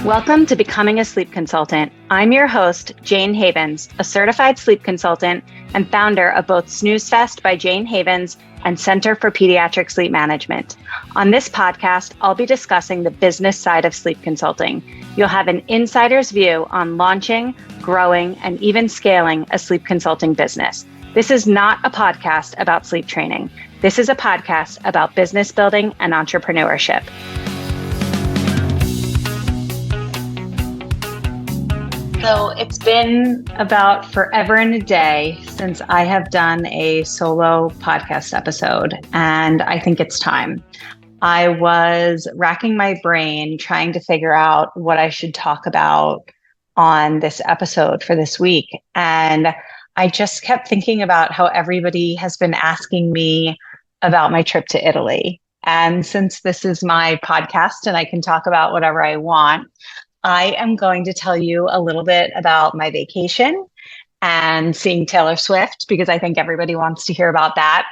Welcome to Becoming a Sleep Consultant. I'm your host, Jayne Havens, a certified sleep consultant and founder of both Snooze Fest by Jayne Havens and Center for Pediatric Sleep Management. On this podcast, I'll be discussing the business side of sleep consulting. You'll have an insider's view on launching, growing, and even scaling a sleep consulting business. This is not a podcast about sleep training. This is a podcast about business building and entrepreneurship. So it's been about forever and a day since I have done a solo podcast episode, and I think it's time. I was racking my brain trying to figure out what I should talk about on this episode for this week. And I just kept thinking about how everybody has been asking me about my trip to Italy. And since this is my podcast and I can talk about whatever I want, I am going to tell you a little bit about my vacation and seeing Taylor Swift, because I think everybody wants to hear about that.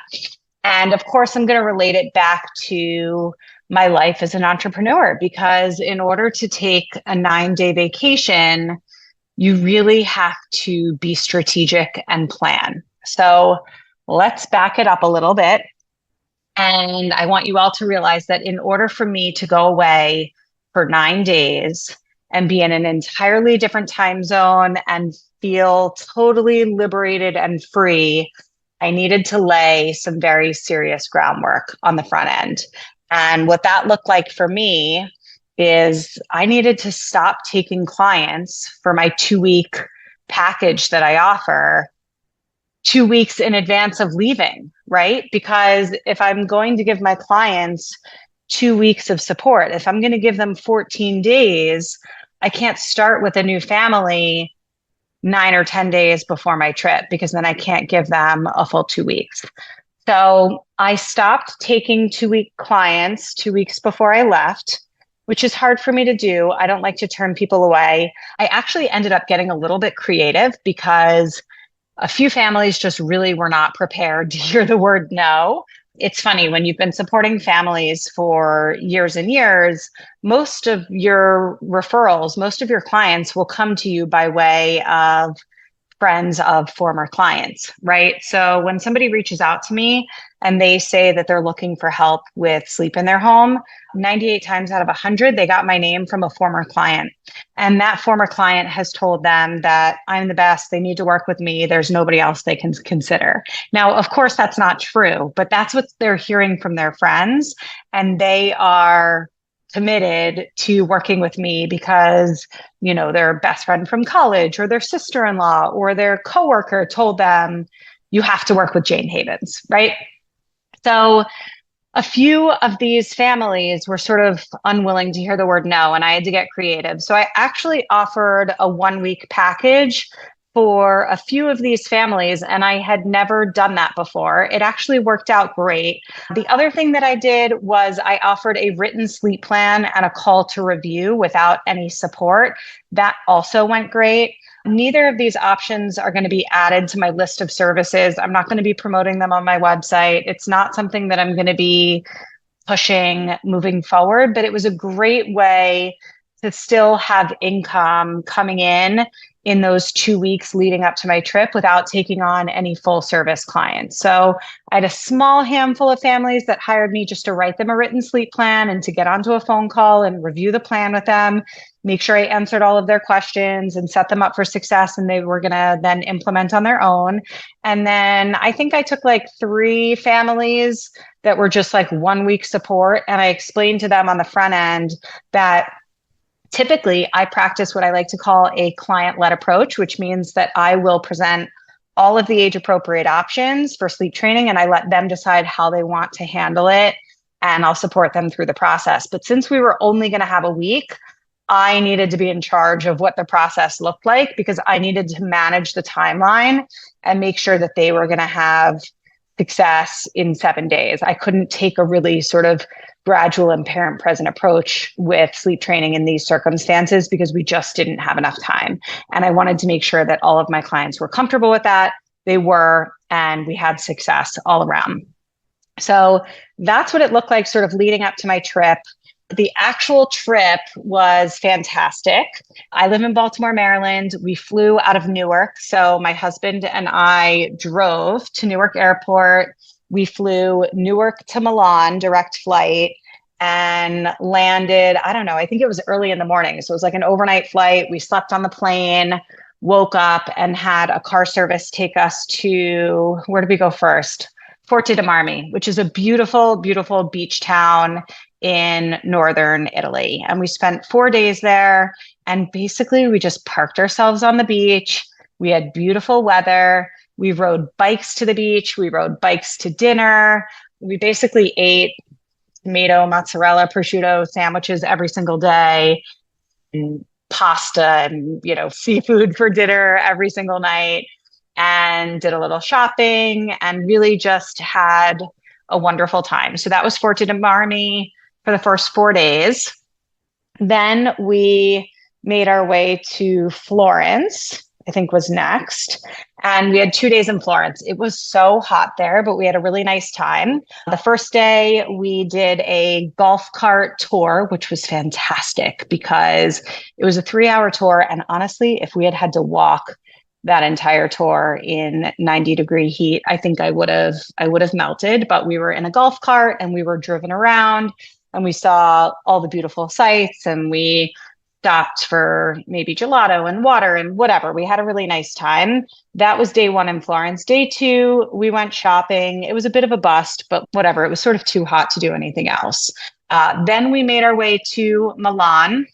And of course, I'm going to relate it back to my life as an entrepreneur, because in order to take a 9-day vacation, you really have to be strategic and plan. So let's back it up a little bit. And I want you all to realize that in order for me to go away for 9 days, and be in an entirely different time zone and feel totally liberated and free, I needed to lay some very serious groundwork on the front end. And what that looked like for me is I needed to stop taking clients for my 2-week package that I offer 2 weeks in advance of leaving, right? Because if I'm going to give my clients 2 weeks of support, if I'm going to give them 14 days, I can't start with a new family 9 or 10 days before my trip, because then I can't give them a full 2 weeks. So I stopped taking 2-week clients 2 weeks before I left, which is hard for me to do. I don't like to turn people away. I actually ended up getting a little bit creative because a few families just really were not prepared to hear the word no. It's funny, when you've been supporting families for years and years, most of your referrals, most of your clients will come to you by way of friends of former clients, right? So when somebody reaches out to me and they say that they're looking for help with sleep in their home, 98 times out of 100, they got my name from a former client. And that former client has told them that I'm the best, they need to work with me, there's nobody else they can consider. Now, of course, that's not true, but that's what they're hearing from their friends. And they are committed to working with me because, you know, their best friend from college or their sister-in-law or their coworker told them, you have to work with Jayne Havens, right? So a few of these families were sort of unwilling to hear the word no, and I had to get creative. So I actually offered a 1-week package for a few of these families, and I had never done that before. It actually worked out great. The other thing that I did was I offered a written sleep plan and a call to review without any support. That also went great. Neither of these options are going to be added to my list of services. I'm not going to be promoting them on my website. It's not something that I'm going to be pushing moving forward, but it was a great way to still have income coming in those 2 weeks leading up to my trip without taking on any full service clients. So I had a small handful of families that hired me just to write them a written sleep plan and to get onto a phone call and review the plan with them, make sure I answered all of their questions and set them up for success, and they were going to then implement on their own. And then I think I took like 3 families that were just like 1 week support, and I explained to them on the front end that typically I practice what I like to call a client-led approach, which means that I will present all of the age-appropriate options for sleep training, and I let them decide how they want to handle it, and I'll support them through the process. But since we were only going to have a week, I needed to be in charge of what the process looked like, because I needed to manage the timeline and make sure that they were going to have success in 7 days. I couldn't take a really sort of gradual and parent present approach with sleep training in these circumstances because we just didn't have enough time. And I wanted to make sure that all of my clients were comfortable with that. they were, and we had success all around. So that's what it looked like sort of leading up to my trip. The actual trip was fantastic. I live in Baltimore, Maryland. We flew out of Newark. So my husband and I drove to Newark Airport. We flew Newark to Milan, direct flight, and landed, I don't know, I think it was early in the morning. So it was like an overnight flight. We slept on the plane, woke up, and had a car service take us to, where did we go first? Forte dei Marmi, which is a beautiful, beautiful beach town in northern Italy. And we spent 4 days there. And basically, we just parked ourselves on the beach. We had beautiful weather. We rode bikes to the beach. We rode bikes to dinner. We basically ate tomato, mozzarella, prosciutto sandwiches every single day, and pasta and, seafood for dinner every single night, and did a little shopping and really just had a wonderful time. So that was Forte dei Marmi for the first 4 days. Then we made our way to Florence, I think was next. And we had 2 days in Florence. It was so hot there, but we had a really nice time. The first day we did a golf cart tour, which was fantastic because it was a 3-hour tour. And honestly, if we had had to walk that entire tour in 90-degree heat, I think I would have melted. But we were in a golf cart and we were driven around and we saw all the beautiful sights, and we stopped for maybe gelato and water and whatever. We had a really nice time. That was day one in Florence. Day two, we went shopping. It was a bit of a bust, but whatever. It was sort of too hot to do anything else. Then we made our way to Milan.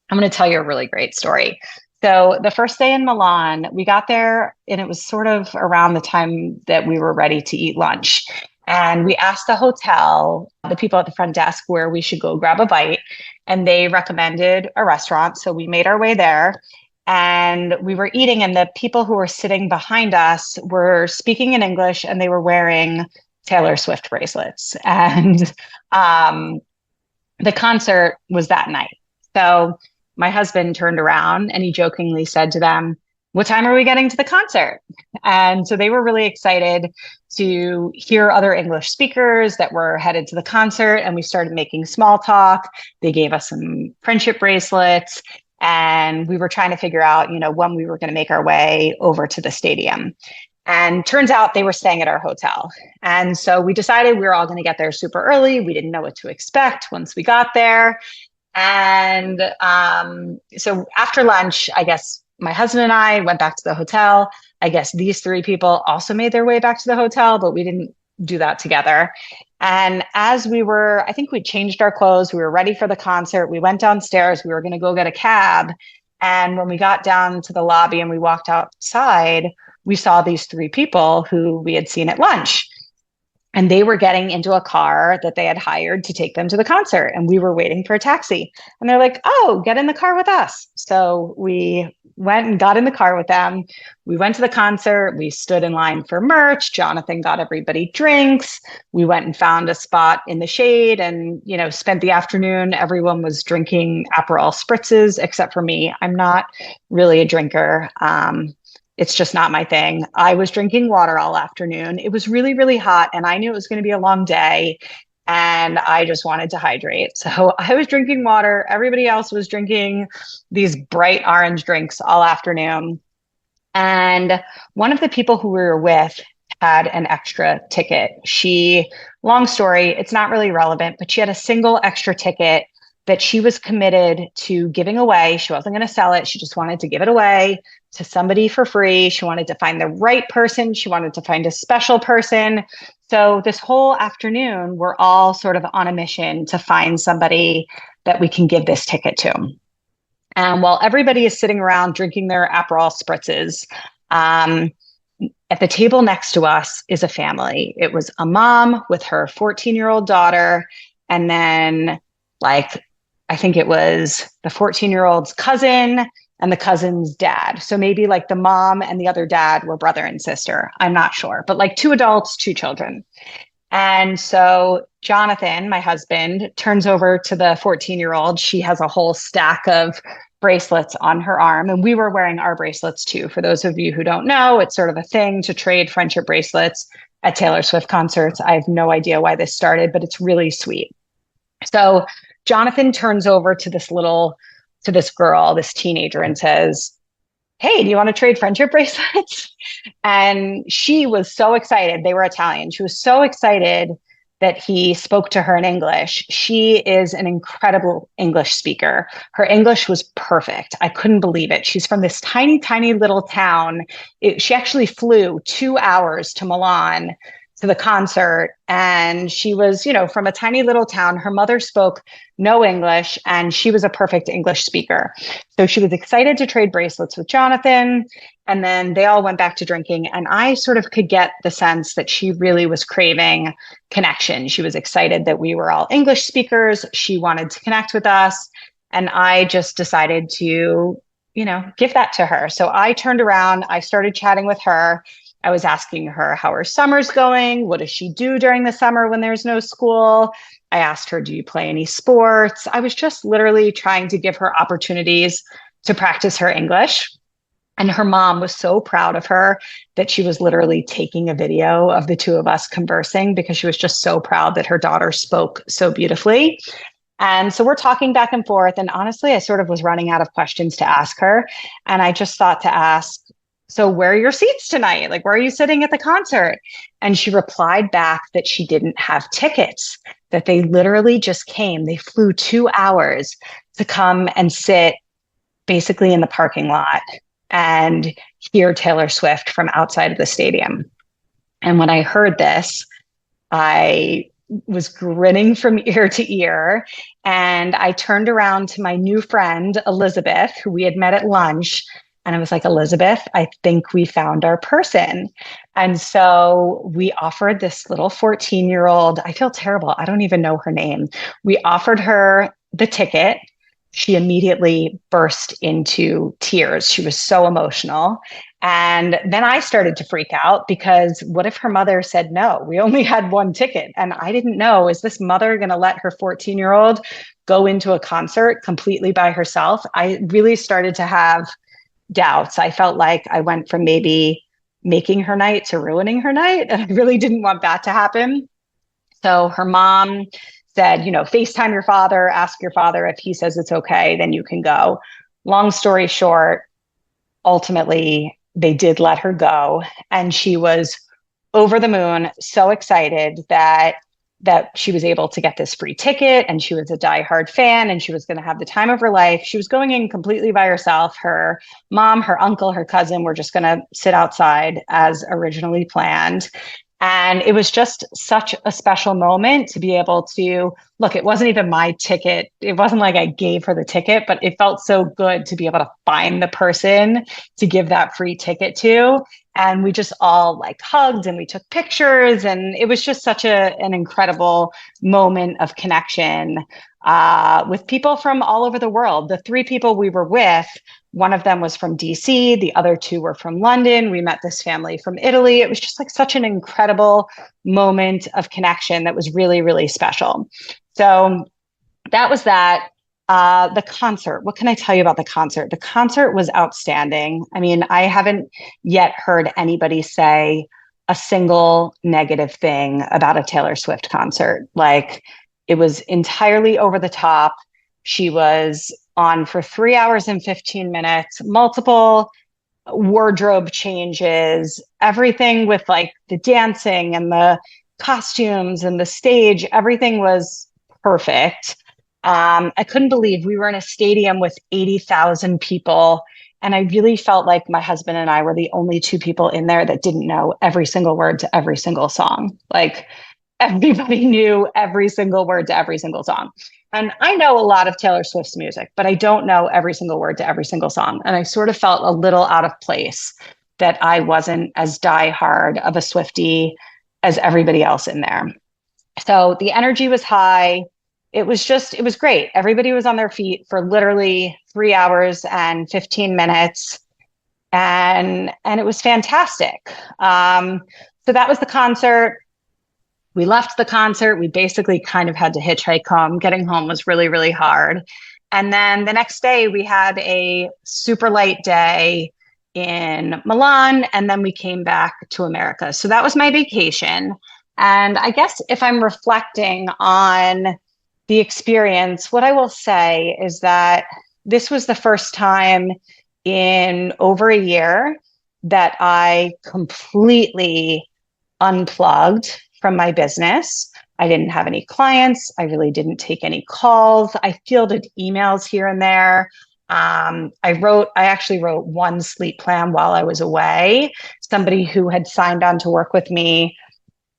I'm going to tell you a really great story. So the first day in Milan, we got there and it was sort of around the time that we were ready to eat lunch. And we asked the hotel, the people at the front desk, where we should go grab a bite. And they recommended a restaurant. So we made our way there and we were eating. And the people who were sitting behind us were speaking in English and they were wearing Taylor Swift bracelets. And the concert was that night. So my husband turned around and he jokingly said to them, "What time are we getting to the concert?" And so they were really excited to hear other English speakers that were headed to the concert. And we started making small talk. They gave us some friendship bracelets and we were trying to figure out, when we were going to make our way over to the stadium. And turns out they were staying at our hotel. And so we decided we were all going to get there super early. We didn't know what to expect once we got there. And so after lunch, I guess my husband and I went back to the hotel. I guess these three people also made their way back to the hotel, but we didn't do that together. And as I think we changed our clothes. We were ready for the concert. We went downstairs. We were going to go get a cab. And when we got down to the lobby and we walked outside, we saw these three people who we had seen at lunch. And they were getting into a car that they had hired to take them to the concert. And we were waiting for a taxi. And they're like, "Oh, get in the car with us." So we went and got in the car with them. We went to the concert. We stood in line for merch. Jonathan got everybody drinks. We went and found a spot in the shade and, spent the afternoon. Everyone was drinking Aperol spritzes, except for me. I'm not really a drinker. It's just not my thing. I was drinking water all afternoon. It was really, really hot and I knew it was going to be a long day and I just wanted to hydrate. So I was drinking water. Everybody else was drinking these bright orange drinks all afternoon. And one of the people who we were with had an extra ticket. Long story, it's not really relevant, but she had a single extra ticket that she was committed to giving away. She wasn't going to sell it. She just wanted to give it away to somebody for free. She wanted to find the right person. She wanted to find a special person. So this whole afternoon, we're all sort of on a mission to find somebody that we can give this ticket to. And while everybody is sitting around drinking their Aperol spritzes, at the table next to us is a family. It was a mom with her 14-year-old daughter, and then I think it was the 14-year-old's cousin and the cousin's dad. So maybe the mom and the other dad were brother and sister. I'm not sure, but 2 adults, 2 children. And so Jonathan, my husband, turns over to the 14-year-old. She has a whole stack of bracelets on her arm. And we were wearing our bracelets too. For those of you who don't know, it's sort of a thing to trade friendship bracelets at Taylor Swift concerts. I have no idea why this started, but it's really sweet. So Jonathan turns over to this girl, this teenager, and says, "Hey, do you want to trade friendship bracelets?" And she was so excited. They were Italian. She was so excited that he spoke to her in English. She is an incredible English speaker. Her English was perfect. I couldn't believe it. She's from this tiny, tiny little town. She actually flew 2 hours to Milan to the concert. And she was, from a tiny little town. Her mother spoke no English, and she was a perfect English speaker. So she was excited to trade bracelets with Jonathan. And then they all went back to drinking. And I sort of could get the sense that she really was craving connection. She was excited that we were all English speakers. She wanted to connect with us. And I just decided to, give that to her. So I turned around, I started chatting with her. I was asking her how her summer's going. What does she do during the summer when there's no school? I asked her, do you play any sports? I was just literally trying to give her opportunities to practice her English. And her mom was so proud of her that she was literally taking a video of the two of us conversing because she was just so proud that her daughter spoke so beautifully. And so we're talking back and forth. And honestly, I sort of was running out of questions to ask her. And I just thought to ask, so where are your seats tonight? Like, where are you sitting at the concert? And she replied back that she didn't have tickets, that they literally just came. They flew 2 hours to come and sit basically in the parking lot and hear Taylor Swift from outside of the stadium. And when I heard this, I was grinning from ear to ear. And I turned around to my new friend, Elizabeth, who we had met at lunch. And I was like, "Elizabeth, I think we found our person." And so we offered this little 14-year-old, I feel terrible, I don't even know her name. We offered her the ticket. She immediately burst into tears. She was so emotional. And then I started to freak out because what if her mother said no? We only had one ticket. And I didn't know, is this mother going to let her 14-year-old go into a concert completely by herself? I really started to have doubts. I felt like I went from maybe making her night to ruining her night. And I really didn't want that to happen. So her mom said, FaceTime your father, ask your father. If he says it's okay, then you can go. Long story short, ultimately, they did let her go. And she was over the moon, so excited that she was able to get this free ticket, and she was a diehard fan, and she was going to have the time of her life. She was going in completely by herself. Her mom, her uncle, her cousin were just going to sit outside as originally planned. And it was just such a special moment to be able to look. It wasn't even my ticket. It wasn't like I gave her the ticket, but it felt so good to be able to find the person to give that free ticket to. And we just all like hugged and we took pictures. And it was just such an incredible moment of connection with people from all over the world. The 3 people we were with, one of them was from DC, the other 2 were from London. We met this family from Italy. It was just like such an incredible moment of connection that was really, really special. So that was that. The concert. What can I tell you about the concert? The concert was outstanding. I mean, I haven't yet heard anybody say a single negative thing about a Taylor Swift concert. Like, it was entirely over the top. She was on for 3 hours and 15 minutes, multiple wardrobe changes, everything with like the dancing and the costumes and the stage, everything was perfect. I couldn't believe we were in a stadium with 80,000 people. And I really felt like my husband and I were the only 2 people in there that didn't know every single word to every single song. Like, everybody knew every single word to every single song. And I know a lot of Taylor Swift's music, but I don't know every single word to every single song. And I sort of felt a little out of place that I wasn't as diehard of a Swiftie as everybody else in there. So the energy was high. It was great. Everybody was on their feet for literally 3 hours and 15 minutes. And it was fantastic. So that was the concert. We left the concert. We basically kind of had to hitchhike home. Getting home was really, really hard. And then the next day we had a super light day in Milan, and then we came back to America. So that was my vacation. And I guess if I'm reflecting on the experience, what I will say is that this was the first time in over a year that I completely unplugged from my business. I didn't have any clients. I really didn't take any calls. I fielded emails here and there. I actually wrote one sleep plan while I was away. Somebody who had signed on to work with me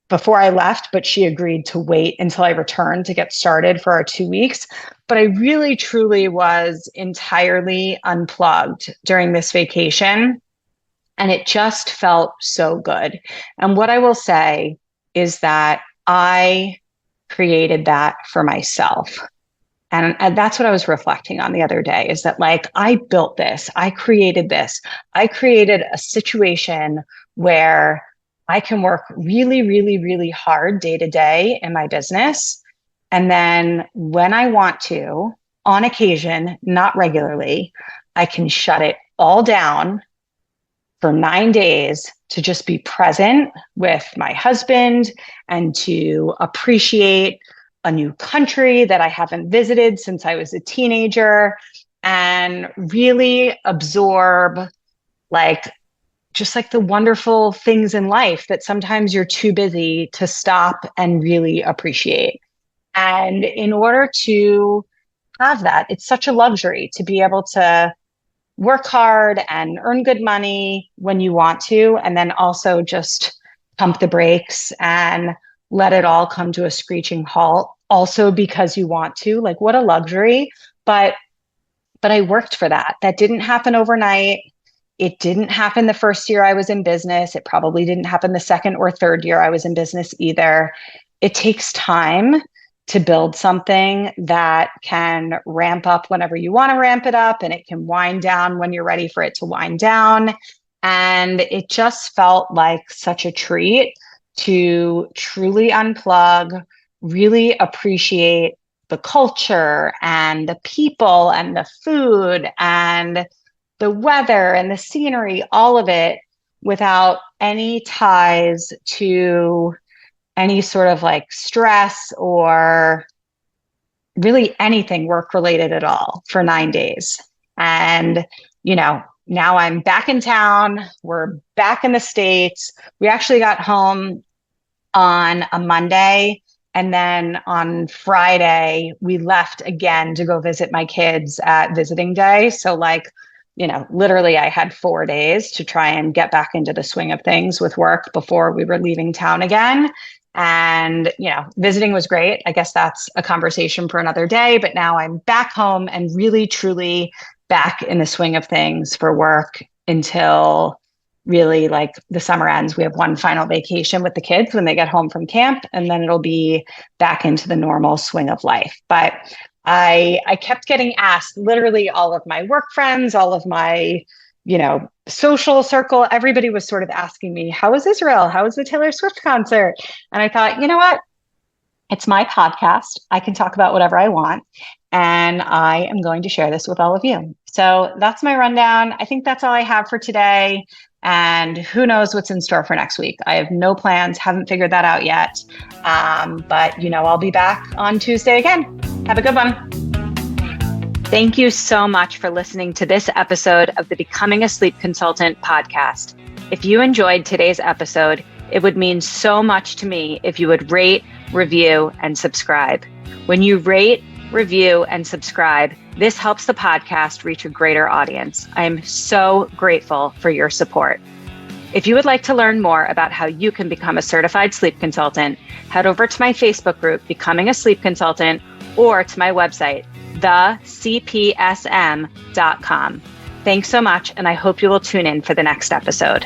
before I left, but she agreed to wait until I returned to get started for our 2 weeks. But I really, truly was entirely unplugged during this vacation. And it just felt so good. And what I will say is that I created that for myself. And that's what I was reflecting on the other day, is that like, I built this, I created this, I created a situation where I can work really, really, really hard day to day in my business. And then when I want to, on occasion, not regularly, I can shut it all down for 9 days to just be present with my husband and to appreciate a new country that I haven't visited since I was a teenager, and really absorb just like the wonderful things in life that sometimes you're too busy to stop and really appreciate. And in order to have that, it's such a luxury to be able to work hard and earn good money when you want to, and then also just pump the brakes and let it all come to a screeching halt, also because you want to. Like, what a luxury. But I worked for that. That didn't happen overnight. It didn't happen the first year I was in business. It probably didn't happen the second or third year I was in business either. It takes time to build something that can ramp up whenever you want to ramp it up, and it can wind down when you're ready for it to wind down. And it just felt like such a treat to truly unplug, really appreciate the culture and the people and the food and the weather and the scenery, all of it, without any ties to any sort of like stress or really anything work related at all for 9 days. And, now I'm back in town. We're back in the States. We actually got home on a Monday. And then on Friday, we left again to go visit my kids at visiting day. So literally I had 4 days to try and get back into the swing of things with work before we were leaving town again. And, visiting was great. I guess that's a conversation for another day, but now I'm back home and really, truly back in the swing of things for work until really like the summer ends. We have one final vacation with the kids when they get home from camp, and then it'll be back into the normal swing of life. But I kept getting asked, literally all of my work friends, all of my, social circle, everybody was sort of asking me, how was Israel? How was the Taylor Swift concert? And I thought, you know what? It's my podcast. I can talk about whatever I want. And I am going to share this with all of you. So that's my rundown. I think that's all I have for today. And who knows what's in store for next week. I have no plans, haven't figured that out yet. But I'll be back on Tuesday again. Have a good one. Thank you so much for listening to this episode of the Becoming a Sleep Consultant podcast. If you enjoyed today's episode, it would mean so much to me if you would rate, review, and subscribe. When you rate, review, and subscribe, this helps the podcast reach a greater audience. I am so grateful for your support. If you would like to learn more about how you can become a certified sleep consultant, head over to my Facebook group, Becoming a Sleep Consultant, or to my website, thecpsm.com. Thanks so much, and I hope you will tune in for the next episode.